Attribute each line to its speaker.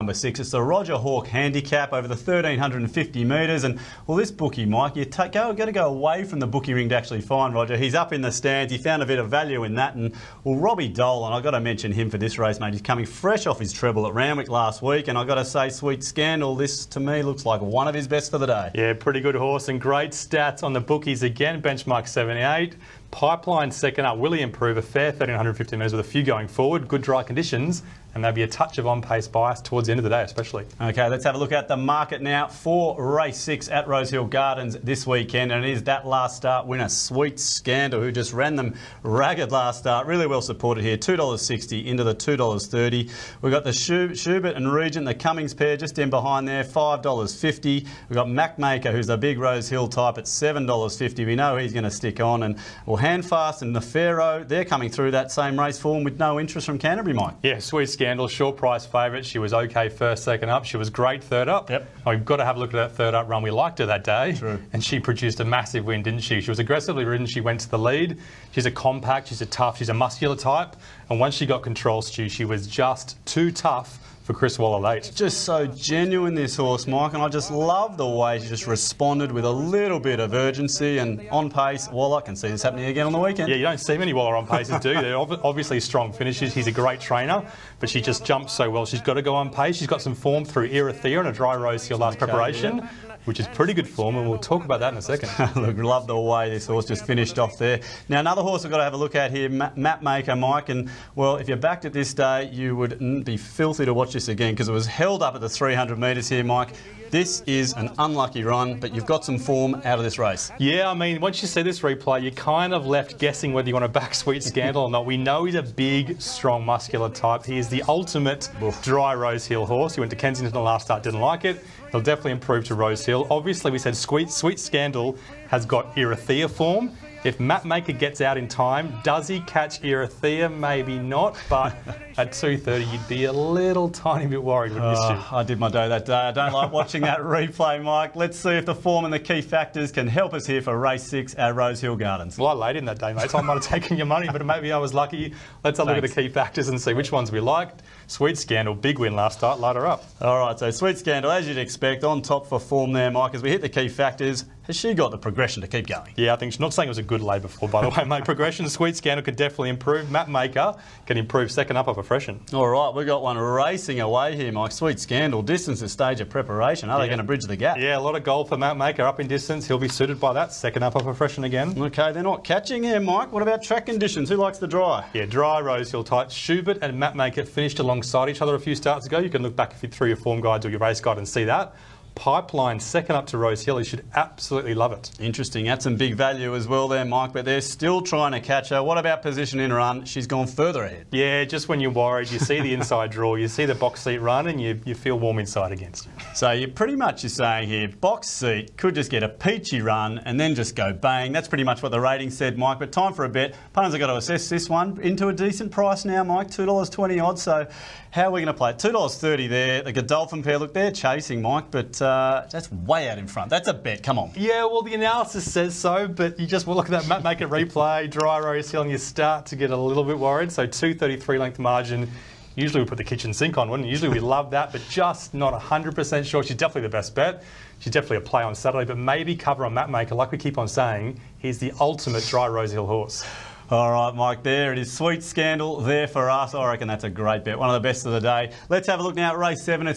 Speaker 1: number 6. It's the Roger Hawk handicap over the 1,350 metres. And, well, this bookie, Mike, you got to go away from the bookie ring to actually find Roger. He's up in the stands. He found a bit of value in that. And, well, Robbie Dolan, I've got to mention him for this race, mate. He's coming fresh off his treble at Randwick last week. And I've got to say, Sweet Scandal, this, to me, looks like one of his best for the day.
Speaker 2: Yeah, pretty good horse and great stats on the bookies again. Benchmark 78. Pipeline second up, will he improve? A fair 1,350 metres with a few going forward, good dry conditions, and maybe a touch of on-pace bias towards the end of the day especially. OK, let's have a look at the market now for race 6 at Rosehill Gardens this weekend, and it is that last start winner, Sweet Scandal, who just ran them ragged last start. Really well supported here, $2.60 into the $2.30. We've got the Schubert and Regent, the Cummings pair just in behind there, $5.50. We've got Macmaker, who's the big Rosehill type, at $7.50. We know he's going to stick on, and well, Handfast and Nefero, they're coming through that same race form with no interest from Canterbury, Mike. Yeah, Sweet Scandal, short price favourite. She was OK first, second up. She was great third up. Yep. We've got to have a look at that third up run. We liked her that day. True. And she produced a massive win, didn't she? She was aggressively ridden. She went to the lead. She's a compact, she's a tough, she's a muscular type. And once she got control, Stu, she was just too tough for Chris Waller late. Just so genuine, this horse, Mike, and I just love the way she just responded with a little bit of urgency and on pace. Waller, can see this happening again on the weekend. Yeah, you don't see many Waller on paces, do you? They're obviously strong finishes. He's a great trainer, but she just jumps so well. She's got to go on pace. She's got some form through Erithea and a dry Rosehill last preparation. Yeah. Which is pretty good form, and we'll talk about that in a second. Look, love the way this horse just finished off there. Now, another horse we've got to have a look at here, Mapmaker, Mike, and, well, if you're backed at this day, you would be filthy to watch this again because it was held up at the 300 metres here, Mike. This is an unlucky run, but you've got some form out of this race. Yeah, I mean, once you see this replay, you're kind of left guessing whether you want to back Sweet Scandal or not. We know he's a big, strong, muscular type. He is the ultimate dry Rosehill horse. He went to Kensington the last start, didn't like it. He'll definitely improve to Rosehill. Obviously, we said Sweet Scandal has got Erithea form. If Mapmaker gets out in time, does he catch Erithea? Maybe not, but at 2:30 you'd be a little tiny bit worried, wouldn't you, Stu? I did my day that day. I don't like watching that replay, Mike. Let's see if the form and the key factors can help us here for race 6 at Rosehill Gardens. Well, I laid in that day, mate, so I might have taken your money, but maybe I was lucky. Let's have a look at the key factors and see which ones we liked. Sweet Scandal, big win last start, light her up. All right, so Sweet Scandal, as you'd expect, on top for form there, Mike. As we hit the key factors, has she got the progression to keep going? Yeah, I think she's not saying it was a good lay before, by the way, mate. Progression, Sweet Scandal could definitely improve. Mapmaker can improve second up off a freshen. All right, we've got one racing away here, Mike. Sweet Scandal, distance is stage of preparation. Are they going to bridge the gap? Yeah, a lot of goal for Mapmaker up in distance. He'll be suited by that. Second up off a freshen again. Okay, they're not catching here, Mike. What about track conditions? Who likes the dry? Yeah, dry Rosehill type. Schubert and Mapmaker finished alongside each other a few starts ago. You can look back through your form guides or your race guide and see that. Pipeline second up to Rosehill. You should absolutely love it. Interesting. That's some big value as well there, Mike, but they're still trying to catch her. What about position in run? She's gone further ahead. Yeah, just when you're worried, you see the inside draw, you see the box seat run, and you feel warm inside against you. So you're pretty much saying here, box seat could just get a peachy run and then just go bang. That's pretty much what the rating said, Mike, but time for a bet. Punters have got to assess this one into a decent price now, Mike, $2.20 odd. So how are we going to play it? $2.30 there. The Godolphin pair, look, they're chasing, Mike, but that's way out in front. That's a bet. Come on. Yeah, well, the analysis says so, but you just look at that Mapmaker replay, dry Rosehill, and you start to get a little bit worried. So 233 length margin. Usually we put the kitchen sink on, wouldn't we? Usually we love that, but just not 100% sure. She's definitely the best bet. She's definitely a play on Saturday, but maybe cover on Mapmaker. Like we keep on saying, he's the ultimate dry Rosehill horse. All right, Mike, there it is. Sweet Scandal there for us. I reckon that's a great bet. One of the best of the day. Let's have a look now at race 7. It's